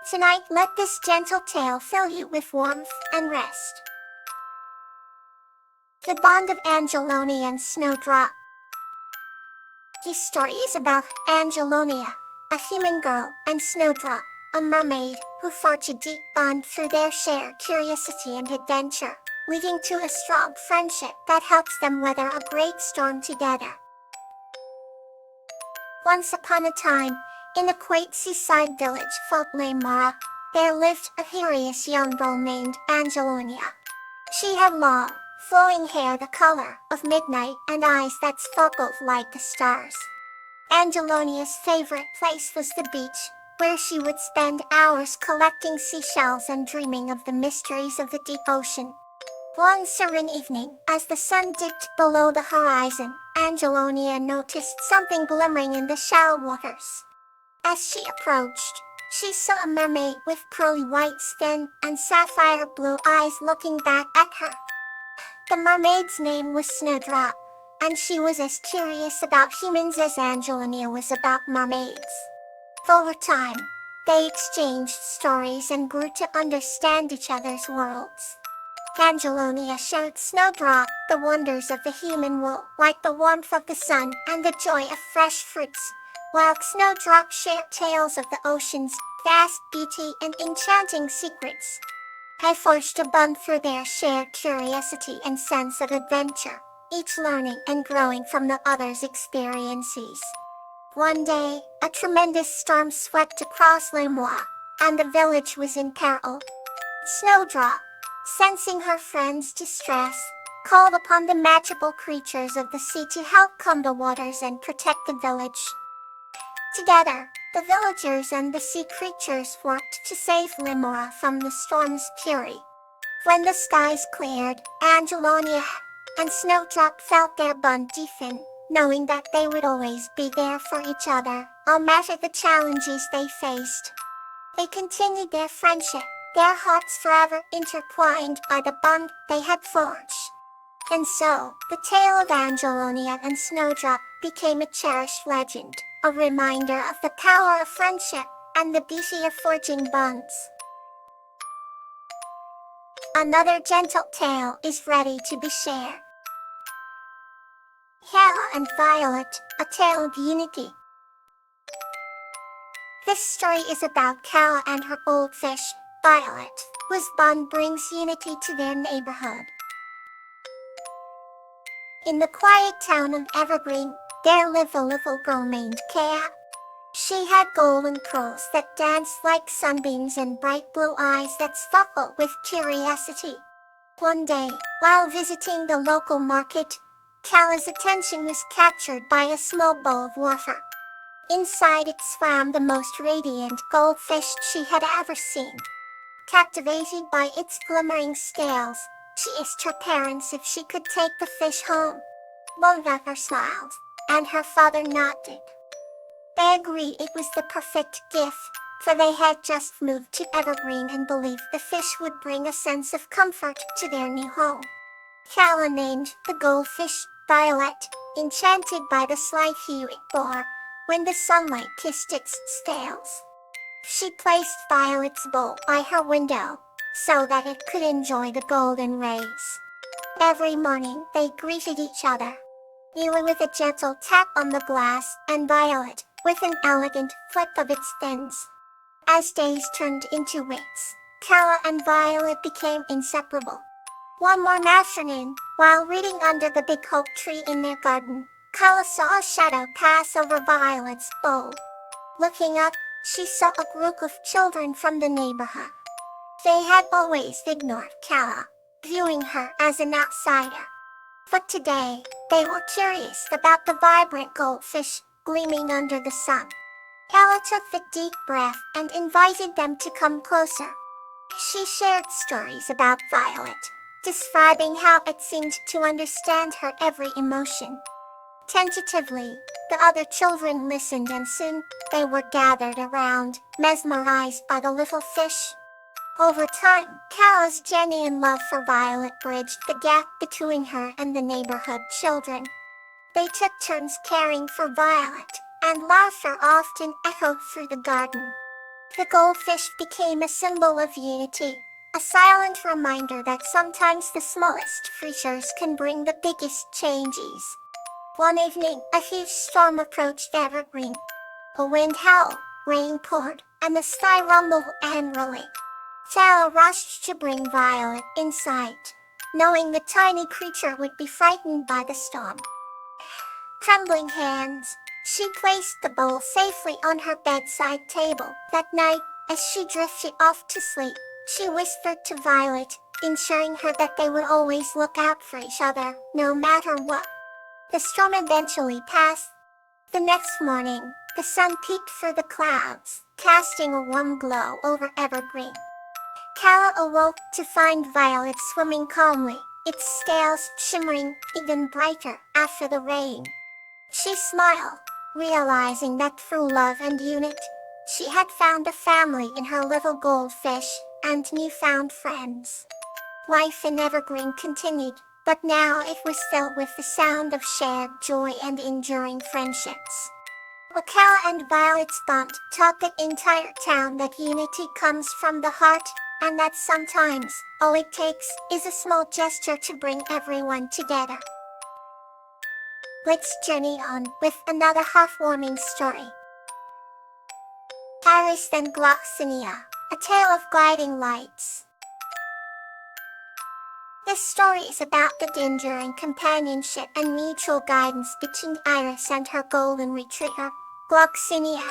Tonight, let this gentle tale fill you with warmth and rest. The Bond of Angelonia and Snowdrop. This story is about Angelonia, a human girl, and Snowdrop, a mermaid, who forge a deep bond through their shared curiosity and adventure, leading to a strong friendship that helps them weather a great storm together. Once upon a time, in a quaint seaside village called Lamara, there lived a curious young girl named Angelonia. She had long, flowing hair the color of midnight and eyes that sparkled like the stars. Angelonia's favorite place was the beach, where she would spend hours collecting seashells and dreaming of the mysteries of the deep ocean. One serene evening, as the sun dipped below the horizon, Angelonia noticed something glimmering in the shallow waters. As she approached, she saw a mermaid with pearly white skin and sapphire blue eyes looking back at her. The mermaid's name was Snowdrop, and she was as curious about humans as Angelonia was about mermaids. Over time, they exchanged stories and grew to understand each other's worlds. Angelonia showed Snowdrop the wonders of the human world, like the warmth of the sun and the joy of fresh fruits, while Snowdrop shared tales of the ocean's vast beauty and enchanting secrets. They forged a bond through their shared curiosity and sense of adventure, each learning and growing from the other's experiences. One day, a tremendous storm swept across Lamora, and the village was in peril. Snowdrop, sensing her friend's distress, called upon the magical creatures of the sea to help calm the waters and protect the village. Together, the villagers and the sea creatures worked to save Lamora from the storm's fury. When the skies cleared, Angelonia and Snowdrop felt their bond deepen, knowing that they would always be there for each other, no matter the challenges they faced. They continued their friendship, their hearts forever intertwined by the bond they had forged. And so, the tale of Angelonia and Snowdrop became a cherished legend, a reminder of the power of friendship and the beauty of forging bonds. Another gentle tale is ready to be shared. Hannah and Violet, a tale of unity. This story is about Kara and her goldfish, Violet, whose bond brings unity to their neighborhood. In the quiet town of Evergreen, there lived a little girl named Kara. She had golden curls that danced like sunbeams and bright blue eyes that sparkled with curiosity. One day, while visiting the local market, Kara's attention was captured by a small bowl of water. Inside it swam the most radiant goldfish she had ever seen. Captivated by its glimmering scales, she asked her parents if she could take the fish home. Both of her smiled, and her father nodded. They agreed it was the perfect gift, for they had just moved to Evergreen and believed the fish would bring a sense of comfort to their new home. Kala named the goldfish Violet, enchanted by the slight hue it bore when the sunlight kissed its scales. She placed Violet's bowl by her window, so that it could enjoy the golden rays. Every morning they greeted each other. Kala with a gentle tap on the glass, and Violet with an elegant flip of its fins. As days turned into weeks, Kala and Violet became inseparable. One morning afternoon, while reading under the big oak tree in their garden, Kala saw a shadow pass over Violet's bowl. Looking up, she saw a group of children from the neighborhood. They had always ignored Kala, viewing her as an outsider. But today, they were curious about the vibrant goldfish gleaming under the sun. Kala took a deep breath and invited them to come closer. She shared stories about Violet, describing how it seemed to understand her every emotion. Tentatively, the other children listened, and soon they were gathered around, mesmerized by the little fish. Over time, Kala's genuine love for Violet bridged the gap between her and the neighborhood children. They took turns caring for Violet, and laughter often echoed through the garden. The goldfish became a symbol of unity, a silent reminder that sometimes the smallest creatures can bring the biggest changes. One evening, a huge storm approached Evergreen. A wind howled, rain poured, and the sky rumbled angrily. Tala rushed to bring Violet inside, knowing the tiny creature would be frightened by the storm. Trembling hands, she placed the bowl safely on her bedside table. That night, as she drifted off to sleep, she whispered to Violet, ensuring her that they would always look out for each other, no matter what. The storm eventually passed. The next morning, the sun peeked through the clouds, casting a warm glow over Evergreen. Kala awoke to find Violet swimming calmly, its scales shimmering even brighter after the rain. She smiled, realizing that through love and unity, she had found a family in her little goldfish and newfound friends. Life in Evergreen continued, but now it was filled with the sound of shared joy and enduring friendships. Wakala and Violet's bond taught the entire town that unity comes from the heart, and that sometimes all it takes is a small gesture to bring everyone together. Let's journey on with another heartwarming story. Iris and Gloxinia, a tale of guiding lights. This story is about the enduring companionship and mutual guidance between Iris and her golden retriever, Gloxinia,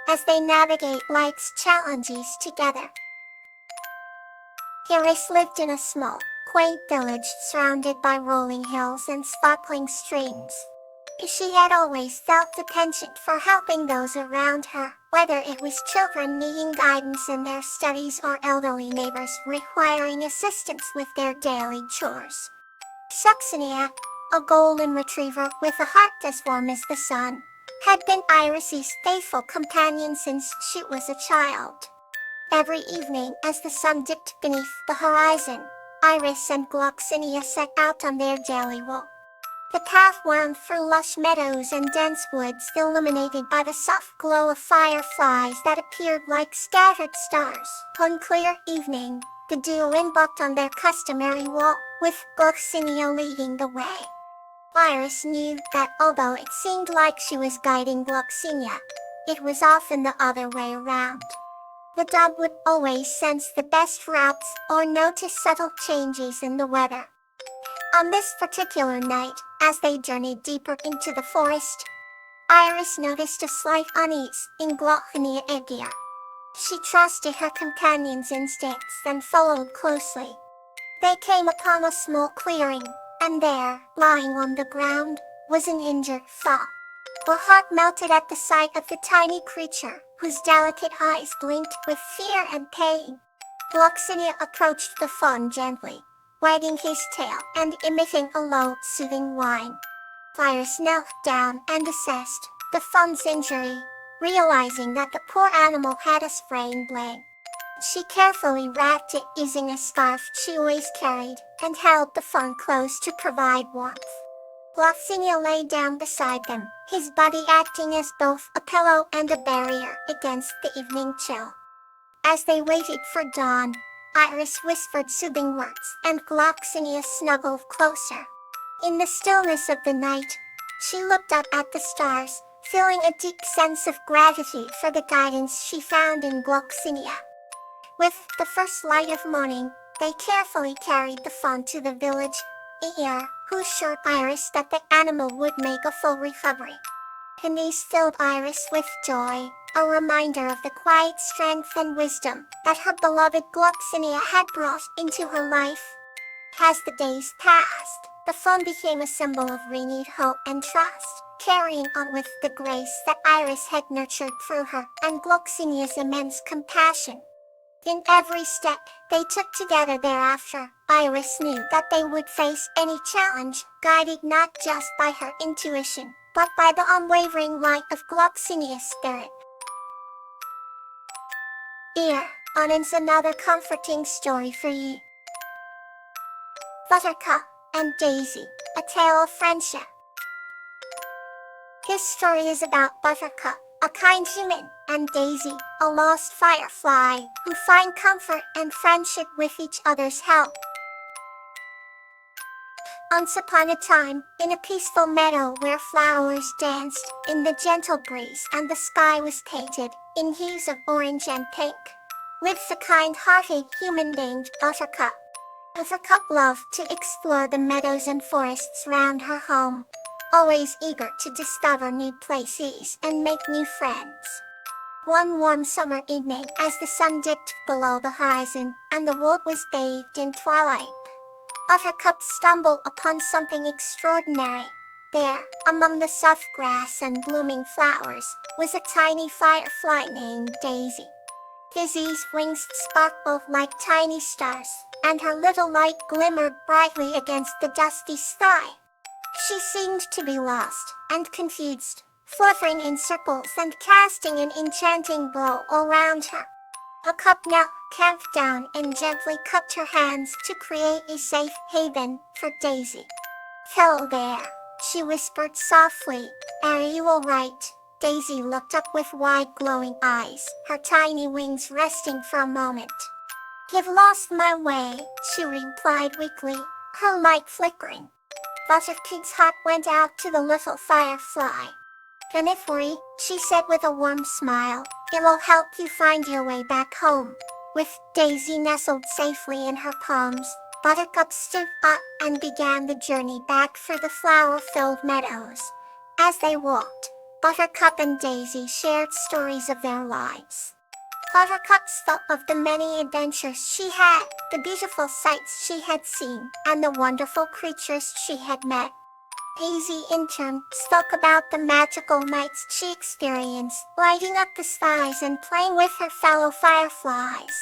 as they navigate life's challenges together. Iris lived in a small, quaint village surrounded by rolling hills and sparkling streams. She had always felt the penchant for helping those around her, whether it was children needing guidance in their studies or elderly neighbors requiring assistance with their daily chores. Gloxinia, a golden retriever with a heart as warm as the sun, had been Iris's faithful companion since she was a child. Every evening as the sun dipped beneath the horizon, Iris and Gloxinia set out on their daily walk. The path wound through lush meadows and dense woods illuminated by the soft glow of fireflies that appeared like scattered stars. One clear evening, the duo embarked on their customary walk, with Gloxinia leading the way. Iris knew that although it seemed like she was guiding Gloxinia, it was often the other way around. The dog would always sense the best routes or notice subtle changes in the weather. On this particular night, as they journeyed deeper into the forest, Iris noticed a slight unease in Gloxinia's gear. She trusted her companion's instincts and followed closely. They came upon a small clearing, and there, lying on the ground, was an injured fox. Her heart melted at the sight of the tiny creature, whose delicate eyes blinked with fear and pain. Gloxinia approached the fawn gently, wagging his tail and emitting a low, soothing whine. Iris knelt down and assessed the fawn's injury, realizing that the poor animal had a sprained leg. She carefully wrapped it using a scarf she always carried, and held the fawn close to provide warmth. Gloxinia lay down beside them, his body acting as both a pillow and a barrier against the evening chill. As they waited for dawn, Iris whispered soothing words, and Gloxinia snuggled closer. In the stillness of the night, she looked up at the stars, feeling a deep sense of gratitude for the guidance she found in Gloxinia. With the first light of morning, they carefully carried the fawn to the village inn, who assured Iris that the animal would make a full recovery. Her news filled Iris with joy, a reminder of the quiet strength and wisdom that her beloved Gloxinia had brought into her life. As the days passed, the fawn became a symbol of renewed hope and trust, carrying on with the grace that Iris had nurtured through her and Gloxinia's immense compassion. In every step they took together thereafter, Iris knew that they would face any challenge, guided not just by her intuition, but by the unwavering light of Gloxinia's spirit. Here, on ends another comforting story for you. Buttercup and Daisy, a tale of friendship. This story is about Buttercup, a kind human, and Daisy, a lost firefly, who find comfort and friendship with each other's help. Once upon a time, in a peaceful meadow where flowers danced in the gentle breeze and the sky was painted in hues of orange and pink, lives a kind-hearted human named Buttercup. Buttercup loved to explore the meadows and forests round her home, always eager to discover new places and make new friends. One warm summer evening, as the sun dipped below the horizon and the world was bathed in twilight, Buttercup stumbled upon something extraordinary. There, among the soft grass and blooming flowers, was a tiny firefly named Daisy. Daisy's wings sparkled like tiny stars, and her little light glimmered brightly against the dusty sky. She seemed to be lost and confused, fluttering in circles and casting an enchanting glow around her. Buttercup now camped down and gently cupped her hands to create a safe haven for Daisy. "Hello there," she whispered softly. "Are you all right?" Daisy looked up with wide glowing eyes, her tiny wings resting for a moment. "You've lost my way," she replied weakly, her light flickering. Buttercup's heart went out to the little firefly. "Don't worry," she said with a warm smile. "It will help you find your way back home." With Daisy nestled safely in her palms, Buttercup stood up and began the journey back through the flower-filled meadows. As they walked, Buttercup and Daisy shared stories of their lives. Buttercup thought of the many adventures she had, the beautiful sights she had seen, and the wonderful creatures she had met. Daisy in turn spoke about the magical nights she experienced, lighting up the skies and playing with her fellow fireflies.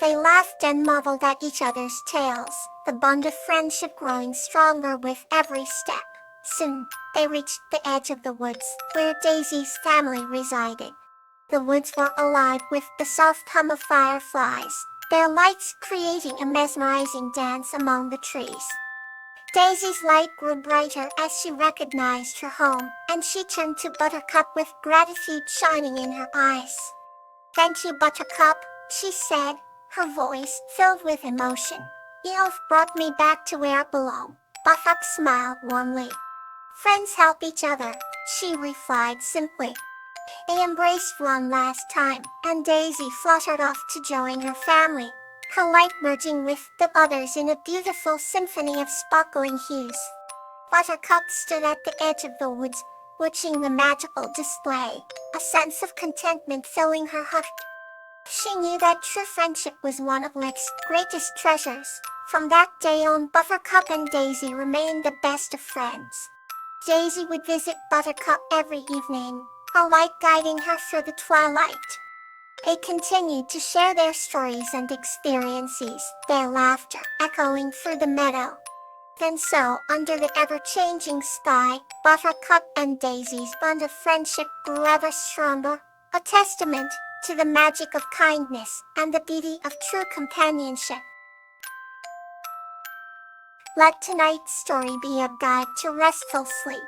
They laughed and marveled at each other's tales, the bond of friendship growing stronger with every step. Soon, they reached the edge of the woods, where Daisy's family resided. The woods were alive with the soft hum of fireflies, their lights creating a mesmerizing dance among the trees. Daisy's light grew brighter as she recognized her home, and she turned to Buttercup with gratitude shining in her eyes. "Thank you, Buttercup," she said, her voice filled with emotion. "You've brought me back to where I belong." Buttercup smiled warmly. "Friends help each other," she replied simply. They embraced one last time, and Daisy fluttered off to join her family, her light merging with the others in a beautiful symphony of sparkling hues. Buttercup stood at the edge of the woods, watching the magical display, a sense of contentment filling her heart. She knew that true friendship was one of life's greatest treasures. From that day on, Buttercup and Daisy remained the best of friends. Daisy would visit Buttercup every evening, her light guiding her through the twilight. They continued to share their stories and experiences, their laughter echoing through the meadow. Then so, under the ever-changing sky, Buttercup and Daisy's bond of friendship grew ever stronger, a testament to the magic of kindness and the beauty of true companionship. Let tonight's story be a guide to restful sleep.